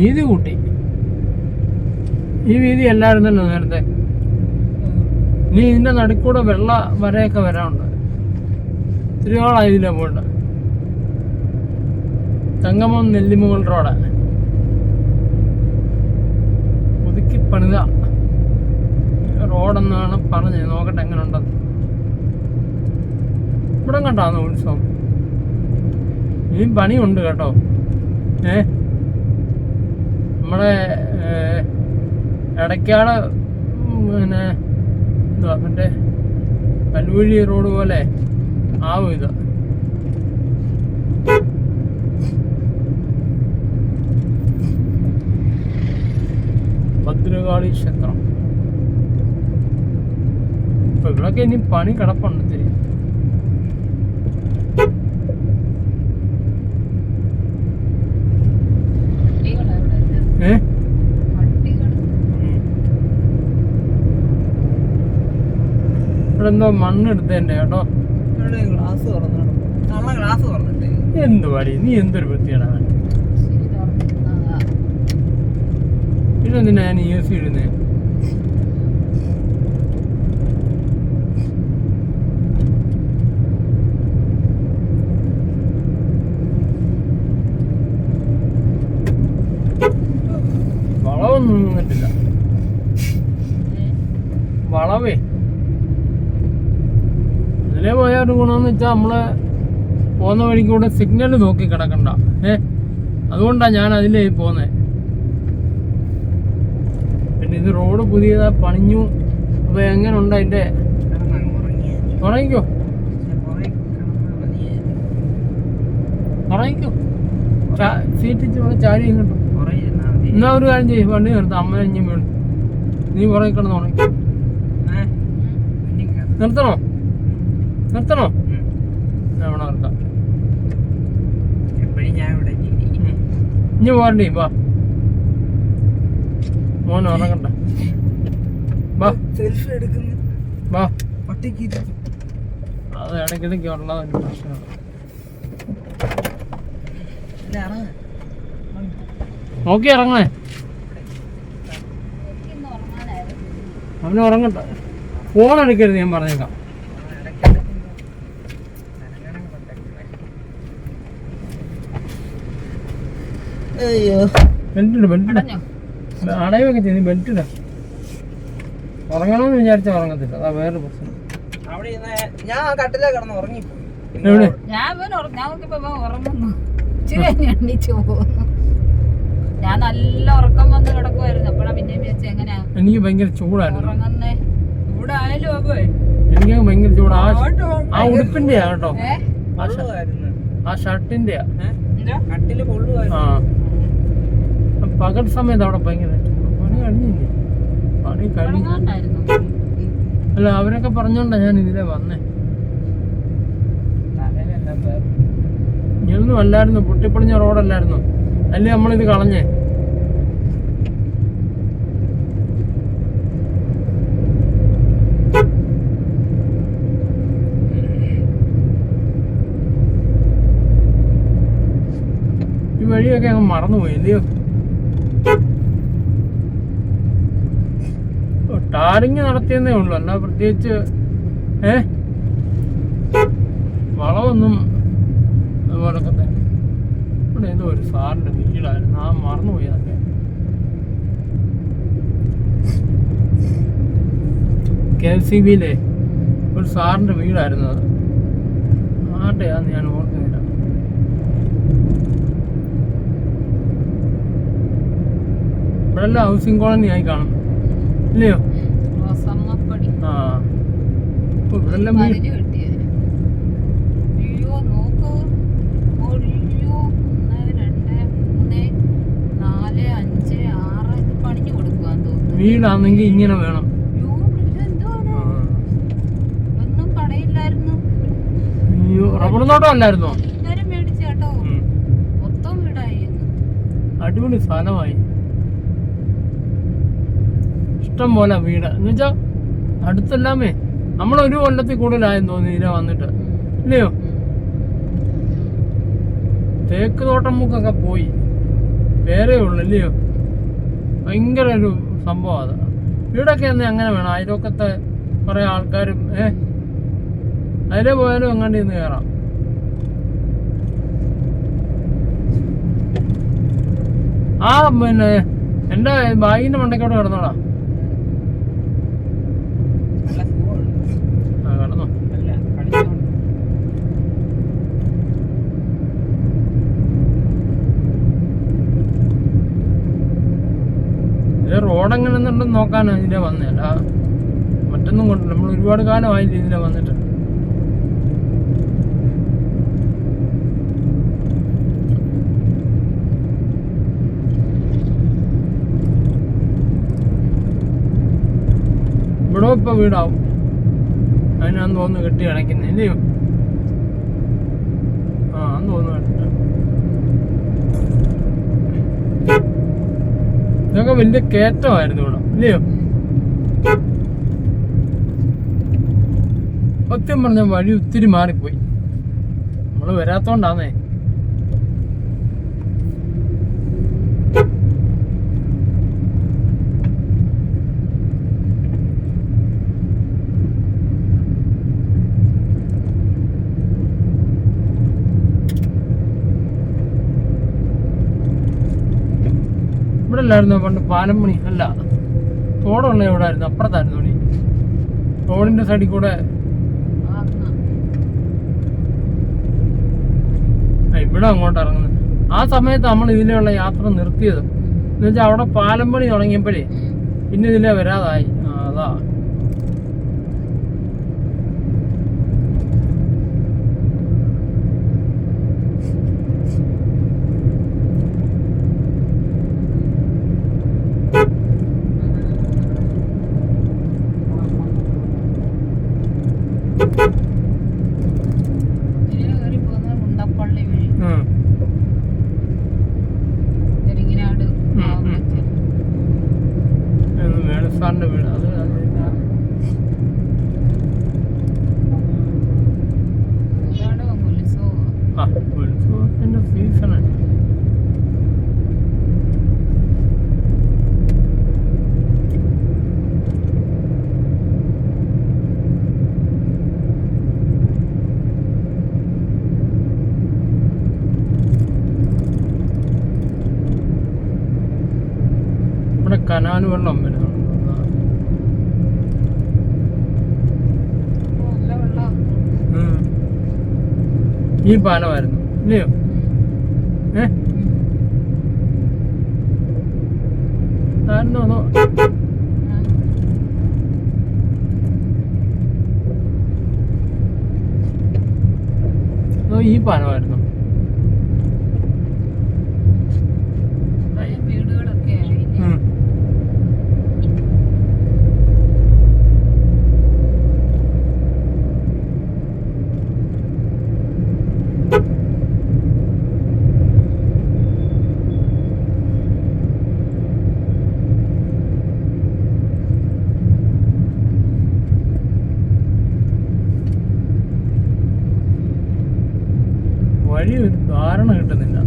വീതി കൂട്ടി. ഈ വീതി അല്ലായിരുന്നല്ലോ നേരത്തെ. ഇനി ഇതിന്റെ നടുക്കൂടെ വെള്ള വരയൊക്കെ വരാനുണ്ട്. തിരുവാളായി ഇതിലെ പോയിട്ട് തങ്കമം നെല്ലിമുകൾ റോഡ് ഒതുക്കി പണിത റോഡെന്നാണ് പറഞ്ഞത്. നോക്കട്ടെ എങ്ങനെ ഉണ്ടെന്ന്. ഇവിടെ കണ്ടാന്ന് ഉത്സവം. ഇനിയും പണിയുണ്ട് കേട്ടോ. നമ്മുടെ ഇടയ്ക്കാട് പിന്നെ എന്തുവാ മറ്റേ കല്ലുവഴി റോഡ് പോലെ ആവും ഇത്. ഭദ്രകാളി ക്ഷേത്രം. ഇപ്പൊ ഇവിടൊക്കെ ഇനി പണി കിടപ്പുണ്ട് ഇത്തിരി. ഇവിടെ എന്തോ മണ്ണെടുത്തതിന്റെ കേട്ടോ. എന്ത് പാടി നീ എന്തൊരു വൃത്തിയാണ്. പിന്നെന്തിനാ ഞാൻ യൂസ് ഇടുന്നേ? വളവൊന്നും നിന്നിട്ടില്ല. വളവേ ഇതിലേ പോയാൽ ഗുണമെന്ന് വെച്ചാൽ നമ്മള് പോകുന്ന വഴിക്കൂടെ സിഗ്നൽ നോക്കി കിടക്കണ്ട. അതുകൊണ്ടാണ് ഞാൻ അതിലേ പോന്നെ. പിന്നെ ഇത് റോഡ് പുതിയതാ പണിഞ്ഞു. അപ്പൊ എങ്ങനെ ഉണ്ട് അതിന്റെ? തുടങ്ങിക്കോ തുടങ്ങിക്കോ. സീറ്റിച്ച് ഇവിടെ ചാരി കിട്ടും. എന്നാ ഒരു കാര്യം ചെയ്യും, വണ്ടി നിർത്താം. അമ്മ ഇഞ്ഞും വീണു. നീ പുറകെ കിടന്ന് തുടങ്ങി. നിർത്തണോ? നിർത്തണോ? എവിടെ നിർത്താം. ഇഞ്ഞ് പോരണ്ടേ? വാ മോൻ ഉറങ്ങണ്ട. വാ വാ. അത് ഇടയ്ക്കിടയ്ക്ക് ഉള്ളതൊരു പ്രശ്നമാണ്. നോക്കി ഇറങ്ങണേ. അവന് ഉറങ്ങണ്ട. ഫോൺ എടുക്കരുത് ഞാൻ പറഞ്ഞേക്കാം. ബെൽറ്റിട് ബെൽറ്റിട. അടയൊക്കെ ചെയ്ത് ബെൽറ്റിട. ഉറങ്ങണമെന്ന് വിചാരിച്ചാൽ ഉറങ്ങത്തില്ല. അതാ വേറെ പ്രശ്നം. എവിടെ ഞാൻ നല്ല ഉറക്കം വന്ന് കിടക്കുമായിരുന്നു. അപ്പഴാ പിന്നെ വിചാരിച്ച എങ്ങനെയാ. എനിക്ക് ഭയങ്കര ചൂടായിരുന്നു. ഇവിടെ ആയാലും എനിക്ക് ഭയങ്കര ചൂടാ. ആ ഉടുപ്പിന്റെയാ കേട്ടോ. ആ ഷർട്ടിന്റെയാ. ആ പകൽ സമയത്ത് അവിടെ ഭയങ്കര പണി കഴിഞ്ഞില്ലേ? പണി കഴിഞ്ഞു. അല്ല അവരൊക്കെ പറഞ്ഞോണ്ടാ ഞാൻ ഇതിലെ വന്നേ. ഇങ്ങനൊന്നും അല്ലായിരുന്നു. പൊട്ടിപ്പൊളിഞ്ഞ റോഡല്ലായിരുന്നു. അല്ലേ നമ്മളിത് കളഞ്ഞേ. ഈ വഴിയൊക്കെ അങ്ങ് മറന്നുപോയി ഇല്ലയോ? ടാറിങ് നടത്തിയെന്നേ ഉള്ളു. അല്ല പ്രത്യേകിച്ച് വളമൊന്നും അതുപോലൊക്കെ തന്നെ. ഇവിടെ ഏതോ ഒരു സാറിന്റെ വീടായിരുന്നു. ആ മറന്നുപോയി. അതൊക്കെ KCBയിലെ ഒരു സാറിന്റെ വീടായിരുന്നു. അത് ആരുടെയാന്ന് ഞാൻ ഓർക്കുന്നില്ല. ഇവിടെല്ലാം ഹൗസിംഗ് കോളനി ആയി കാണും ഇല്ലയോ? ആ ഇവിടെല്ലാം വീടാണെങ്കിൽ ഇങ്ങനെ വേണം. റബ്ബർ തോട്ടം അല്ലായിരുന്നോ? അടിപൊളി സ്ഥലമായി. ഇഷ്ടം പോലെ വീട് എന്ന് വെച്ചാ അടുത്തെല്ലാമേ. നമ്മളൊരു കൊല്ലത്തിൽ കൂടുതലായെന്ന് തോന്നി ഇതിലെ വന്നിട്ട് ഇല്ലയോ? തേക്ക് തോട്ടം മുക്കൊക്കെ പോയി. വേറെ ഉള്ളു അല്ലയോ? ഭയങ്കര ഒരു സംഭവം അത്. വീടൊക്കെ തന്നെ അങ്ങനെ വേണം. അയൽവക്കത്തെ കുറെ ആൾക്കാരും അതിലെ പോയാലും എങ്ങാണ്ട് ഇന്ന് കയറാം. പിന്നെ എൻ്റെ ബാഗിന്റെ മണ്ടയ്ക്കോട്ട് കിടന്നോടാ. കിടന്നോ. റോഡ് എങ്ങനെ ഉണ്ടെന്ന് നോക്കാനാണ് ഇതിലെ വന്നേ. അല്ല മറ്റൊന്നും കൊണ്ട് നമ്മൾ ഒരുപാട് കാലമായില്ല ഇതിലെ വന്നിട്ട്. ഇവിടെ ഇപ്പൊ വീടാവും. അതിനാന്ന് തോന്നുന്നു കെട്ടി അടയ്ക്കുന്നത് ഇല്ലയോ? ആന്ന് തോന്നുന്നു കേട്ടോ. ഇതൊക്കെ വലിയ കയറ്റമായിരുന്നു ഇവിടെ ഇല്ലയോ? സത്യം പറഞ്ഞ വഴി ഒത്തിരി മാറിപ്പോയി. നമ്മള് വരാത്തോണ്ടാന്നേ. ഇവിടെ അല്ലായിരുന്നു പണ്ട് പാലം പണി. അല്ല, തോടുള്ള എവിടെ ആയിരുന്നു? അപ്പുറത്തായിരുന്നു പണി. റോഡിന്റെ സൈഡിൽ കൂടെ ഇവിടെ അങ്ങോട്ട് ഇറങ്ങുന്നത്. ആ സമയത്ത് നമ്മൾ ഇതിലുള്ള യാത്ര നിർത്തിയത്. എന്ന് വെച്ചാൽ അവിടെ പാലം പണി തുടങ്ങിയപ്പോഴേ പിന്നെ ഇതിലെ വരാതായി. അതാ സാറിന്റെ വീട്. അത് ഉത്സവത്തിന്റെ സീസണാണ്. ഇവിടെ കനാല് വെള്ളം വരുന്നുണ്ട്. ഈ പാലമായിരുന്നു ഇല്ലയോ? ആയിരുന്നോ? ഈ പാലമായിരുന്നു. വഴി ഒരു ധാരണ കിട്ടുന്നില്ല.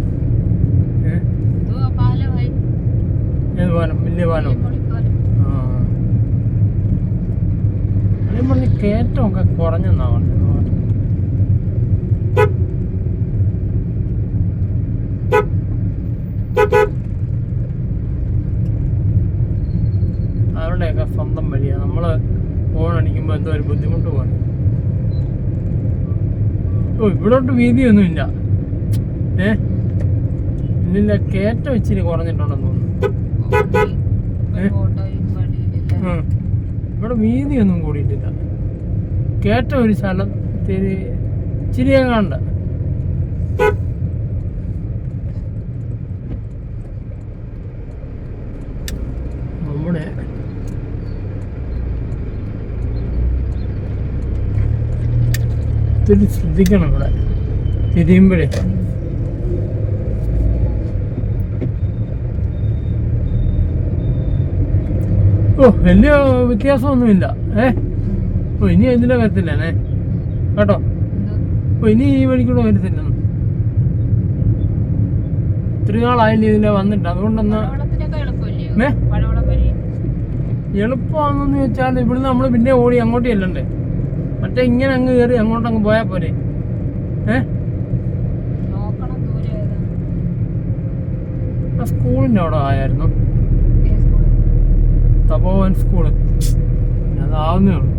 ഏത് പാലം? വലിയ പാലം. പറഞ്ഞ് കയറ്റമൊക്കെ കുറഞ്ഞെന്നാ പറഞ്ഞത്. അവരുടെയൊക്കെ സ്വന്തം വഴിയാണ്. നമ്മള് ഫോൺ അടിക്കുമ്പോ എന്തോ ഒരു ബുദ്ധിമുട്ട് പോലെ. ഇവിടോട്ട് വീതിയൊന്നുമില്ല. ഇല്ലില്ല, കയറ്റം ഇച്ചിരി കുറഞ്ഞിട്ടുണ്ടെന്ന് തോന്നുന്നു. ഇവിടെ വീതിയൊന്നും കൂടിയിട്ടില്ല. കയറ്റം ഒരു സ്ഥലത്തിരി ഇച്ചിരിയെങ്ങാണ്ട്. നമ്മുടെ ഒത്തിരി ശ്രദ്ധിക്കണം ഇവിടെ തിരിയുമ്പോഴേ. വലിയ വ്യത്യാസമൊന്നുമില്ല. ഇനി ഇതിലെ വരത്തില്ലേ കേട്ടോ? ഇനി ഈ വഴിക്കൂടെ വരത്തില്ല. ഒത്തിരി നാളായില്ല ഇതിലെ വന്നിട്ട്. അതുകൊണ്ടൊന്ന് പടവളത്തിനൊക്കെ എളുപ്പമല്ലയോ? ഏ? പടവളം വഴി എളുപ്പമാണെന്ന് വെച്ചാൽ ഇവിടുന്ന് നമ്മൾ പിന്നെ ഓടി അങ്ങോട്ട് ചെല്ലണ്ടേ. മറ്റേ ഇങ്ങനെ അങ്ങ് കയറി അങ്ങോട്ട് അങ്ങ് പോയാൽ പോരെ. നോക്കണം ദൂരെ ഏതാ. ആ സ്കൂളിൻ്റെ അവിടെ ആയിരുന്നു, ഏ സ്കൂള്? തപോവൻ സ്കൂള്. അതാവുന്നേ ഉള്ളൂ.